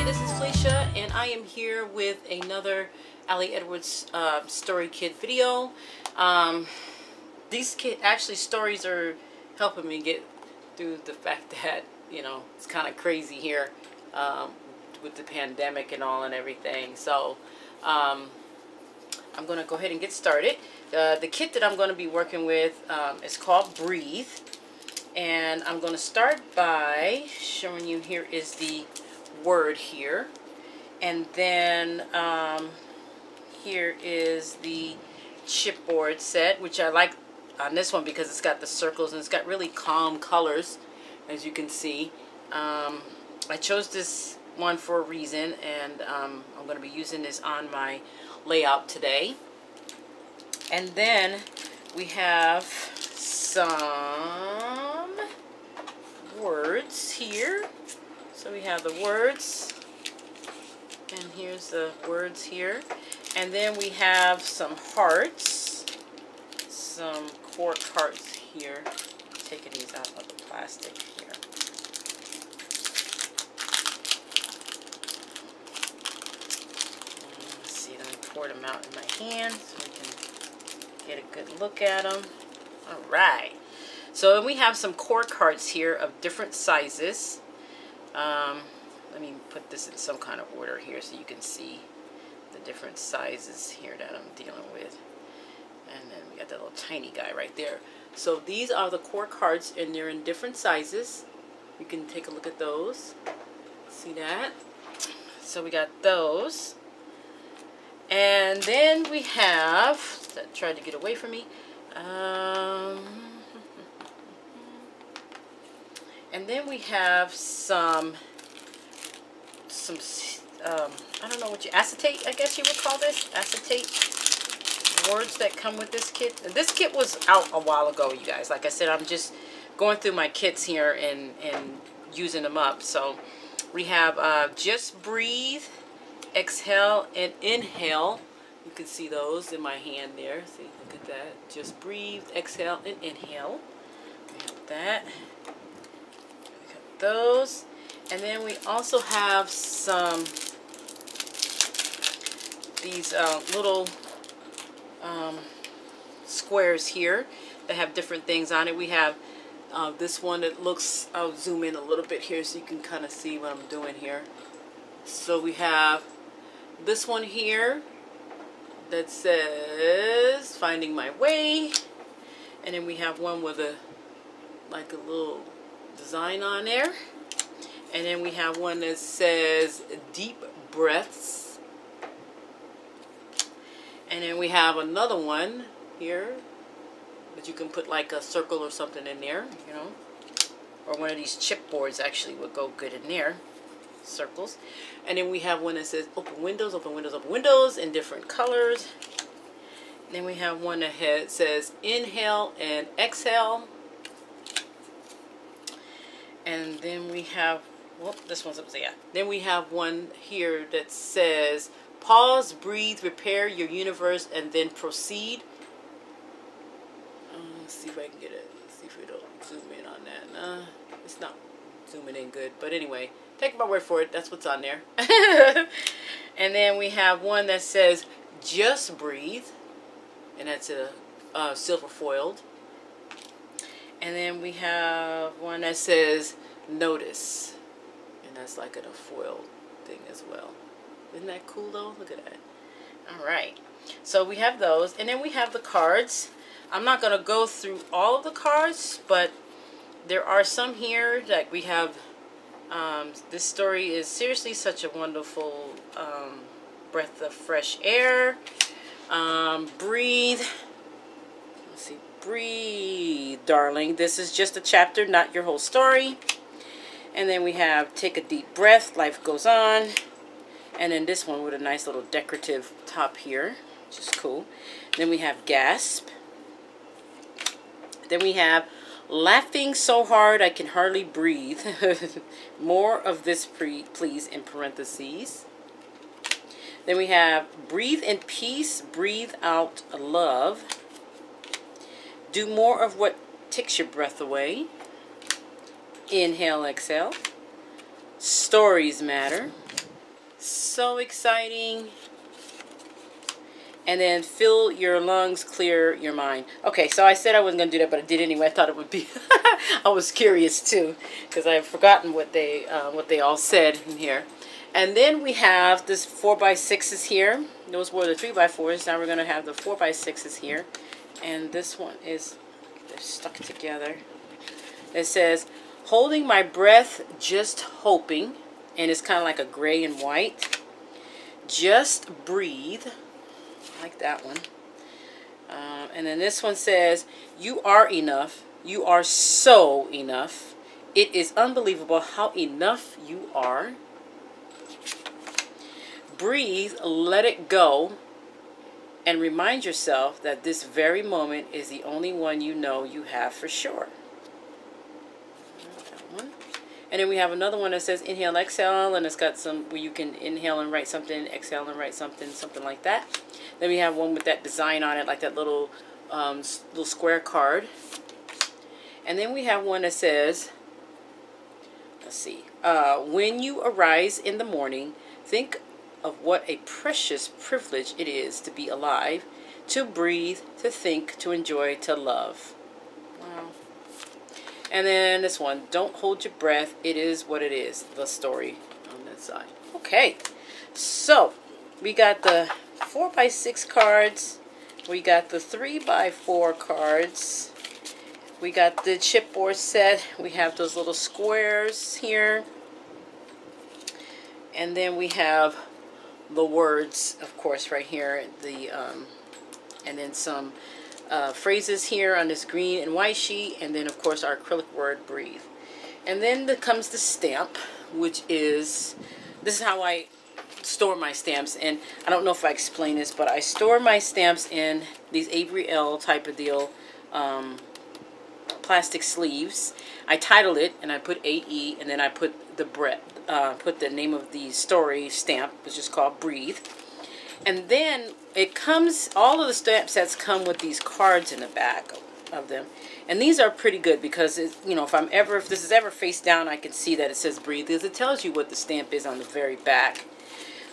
this is Felicia, and I am here with another Ali Edwards story kit video. These stories are helping me get through the fact that, you know, it's kind of crazy here with the pandemic and all and everything. So I'm going to go ahead and get started. The kit that I'm going to be working with is called Breathe. And I'm going to start by showing you, here is the word here. And then here is the chipboard set, which I like on this one because it's got the circles and it's got really calm colors, as you can see. I chose this one for a reason, and I'm going to be using this on my layout today. And then we have some words here. So we have the words, and here's the words here. And then we have some hearts, some cork hearts here. I'm taking these out of the plastic here. Let's see, let me pour them out in my hand so we can get a good look at them. All right. So we have some cork hearts here of different sizes. Let me put this in some kind of order here so you can see the different sizes here that I'm dealing with. And then we got that little tiny guy right there. So these are the cork hearts, and they're in different sizes. You can take a look at those. See that? So we got those. And then we have, that tried to get away from me. And then we have some I don't know what acetate, I guess you would call this, acetate words that come with this kit. And this kit was out a while ago, you guys. Like I said, I'm just going through my kits here and using them up. So we have Just Breathe, Exhale, and Inhale. You can see those in my hand there. See, look at that. Just Breathe, Exhale, and Inhale. We have that. We got those. And then we also have some these little squares here that have different things on it. We have this one that looks, I'll zoom in a little bit here so you can kind of see what I'm doing here. So we have this one here that says Finding My Way. And then we have one with a like a little design on there. And then we have one that says Deep Breaths. And then we have another one here that you can put like a circle or something in there, you know. Or one of these chipboards actually would go good in there. Circles. And then we have one that says Open Windows, Open Windows, Open Windows in different colors. And then we have one that says Inhale and Exhale. And then we have, well, this one's up there. Yeah. Then we have one here that says Pause, Breathe, Repair Your Universe, and Then Proceed. Let's see if I can get it. Let's see if it'll zoom in on that. It's not zooming in good. But anyway, take my word for it. That's what's on there. And then we have one that says Just Breathe. And that's a silver foiled. And then we have one that says Notice. And that's like a foil thing as well. Isn't that cool though? Look at that. Alright. So we have those. And then we have the cards. I'm not going to go through all of the cards, but there are some here that we have. This story is seriously such a wonderful breath of fresh air. Breathe. Let's see. Breathe, darling. This is just a chapter, not your whole story. And then we have Take a Deep Breath, Life Goes On. And then this one with a nice little decorative top here, which is cool. Then we have Gasp. Then we have Laughing So Hard I Can Hardly Breathe. More of this, please, in parentheses. Then we have Breathe in Peace, Breathe Out Love. Do more of what takes your breath away. Inhale, exhale. Stories matter. So exciting. And then fill your lungs, clear your mind. Okay, so I said I wasn't going to do that, but I did anyway. I thought it would be. I was curious too, because I have forgotten what they all said in here. And then we have this 4x6s here. Those were the 3x4s. Now we're going to have the 4x6s here. And this one is, they're stuck together. It says, holding my breath, just hoping. And it's kind of like a gray and white. Just breathe. I like that one. And then this one says, you are enough. You are so enough. It is unbelievable how enough you are. Breathe, let it go, and remind yourself that this very moment is the only one you know you have for sure. That one. And then we have another one that says inhale, exhale, and it's got some where you can inhale and write something, exhale and write something, something like that. Then we have one with that design on it, like that little square card. And then we have one that says, let's see, when you arise in the morning, think of what a precious privilege it is to be alive, to breathe, to think, to enjoy, to love. Wow. And then this one, don't hold your breath. It is what it is. The story on that side. Okay, so we got the 4x6 cards. We got the 3x4 cards. We got the chipboard set. We have those little squares here. And then we have the words, of course, right here. And then some phrases here on this green and white sheet. And then, of course, our acrylic word, breathe. And then there comes the stamp, which is, this is how I store my stamps. And I don't know if I explained this, but I store my stamps in these Avery L type of deal plastic sleeves. I titled it and I put AE, and then I put the name of the story stamp, which is called Breathe. And then it comes, all of the stamp sets come with these cards in the back of them. And these are pretty good because, you know, if this is ever face down, I can see that it says Breathe, because it tells you what the stamp is on the very back.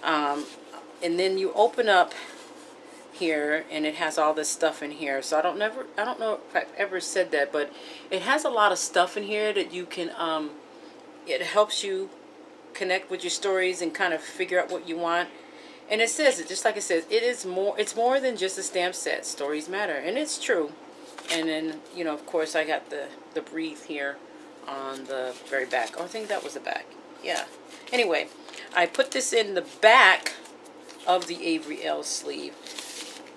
And then you open up here and it has all this stuff in here. So I don't know if I've ever said that, but it has a lot of stuff in here that you can it helps you connect with your stories and kind of figure out what you want. And it says it just like it says, it's more than just a stamp set. Stories matter, and it's true. And then, you know, of course, I got the Breathe here on the very back. Oh, I think that was the back. Yeah. Anyway, I put this in the back of the Avery L sleeve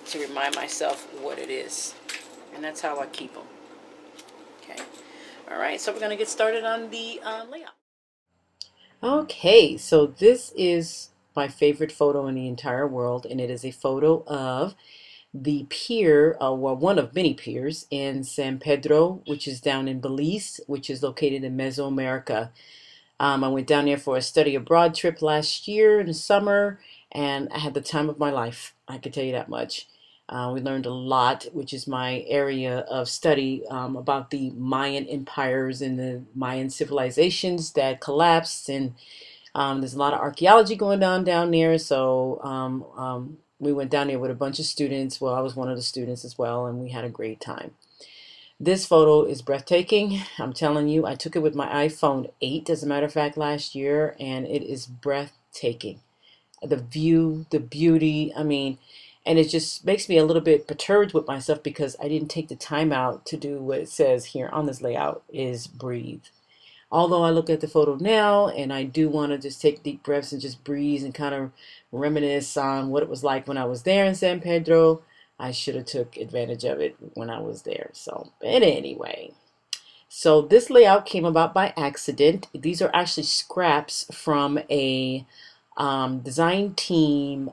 to remind myself what it is. And that's how I keep them. Okay. All right, so we're going to get started on the layout. Okay, so this is my favorite photo in the entire world, and it is a photo of the pier, well, one of many piers in San Pedro, which is down in Belize, which is located in Mesoamerica. I went down there for a study abroad trip last year in the summer, and I had the time of my life. I can tell you that much. We learned a lot, which is my area of study, about the Mayan empires and the Mayan civilizations that collapsed. And there's a lot of archaeology going on down there. So we went down there with a bunch of students. Well, I was one of the students as well, and we had a great time. This photo is breathtaking. I'm telling you, I took it with my iPhone 8, as a matter of fact, last year, and it is breathtaking. The view, the beauty, I mean, and it just makes me a little bit perturbed with myself because I didn't take the time out to do what it says here on this layout, is breathe. Although I look at the photo now and I do want to just take deep breaths and just breathe and kind of reminisce on what it was like when I was there in San Pedro, I should have took advantage of it when I was there. So, but anyway. So this layout came about by accident. These are actually scraps from a design team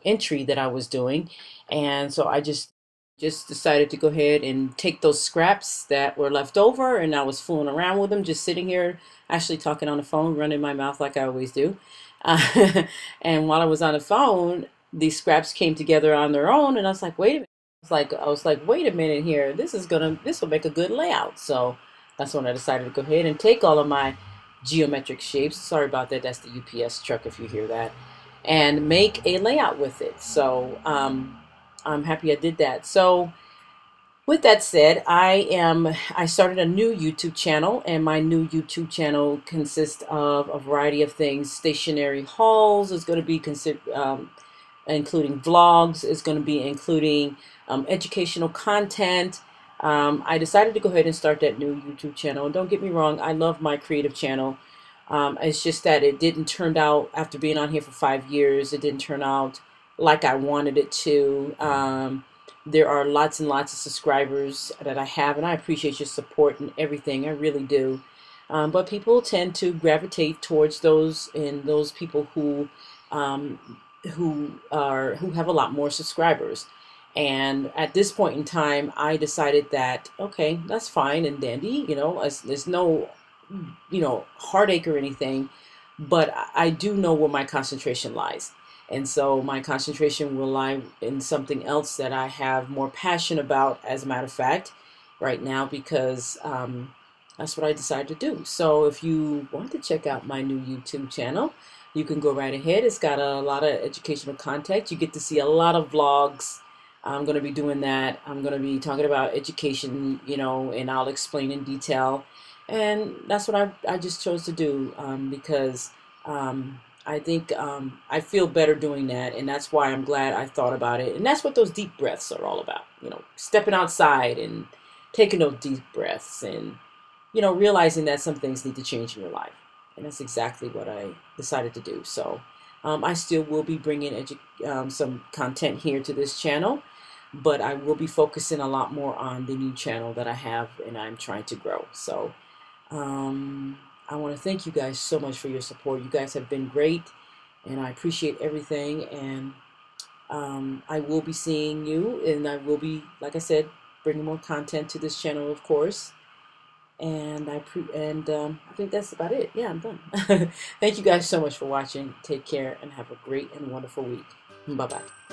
entry that I was doing, and so I just decided to go ahead and take those scraps that were left over, and I was fooling around with them, just sitting here actually talking on the phone, running my mouth like I always do. And while I was on the phone, these scraps came together on their own, and I was like, wait a minute. I was like, wait a minute here. This will make a good layout. So that's when I decided to go ahead and take all of my geometric shapes. Sorry about that. That's the UPS truck if you hear that. And make a layout with it. So I'm happy I did that. So with that said, I started a new YouTube channel, and my new YouTube channel consists of a variety of things. Stationary hauls is going to be including vlogs, is going to be including educational content. I decided to go ahead and start that new YouTube channel. And don't get me wrong, I love my creative channel. It's just that it didn't turn out, after being on here for 5 years, it didn't turn out like I wanted it to. There are lots and lots of subscribers that I have, and I appreciate your support and everything. I really do. But people tend to gravitate towards those people um, who have a lot more subscribers. And at this point in time, I decided that okay, that's fine and dandy. There's no heartache or anything, but I do know where my concentration lies. And so my concentration will lie in something else that I have more passion about, as a matter of fact, right now, because that's what I decided to do. So if you want to check out my new YouTube channel, you can go right ahead. It's got a lot of educational content. You get to see a lot of vlogs. I'm going to be doing that. I'm going to be talking about education, and I'll explain in detail. And that's what I just chose to do because I think I feel better doing that. And that's why I'm glad I thought about it. And that's what those deep breaths are all about. Stepping outside and taking those deep breaths and, realizing that some things need to change in your life. And that's exactly what I decided to do. So I still will be bringing some content here to this channel, but I will be focusing a lot more on the new channel that I have and I'm trying to grow. So I want to thank you guys so much for your support. You guys have been great, and I appreciate everything. And I will be seeing you, and I will be, like I said, bringing more content to this channel, of course. And I think that's about it. Yeah, I'm done. Thank you guys so much for watching. Take care and have a great and wonderful week. Bye bye.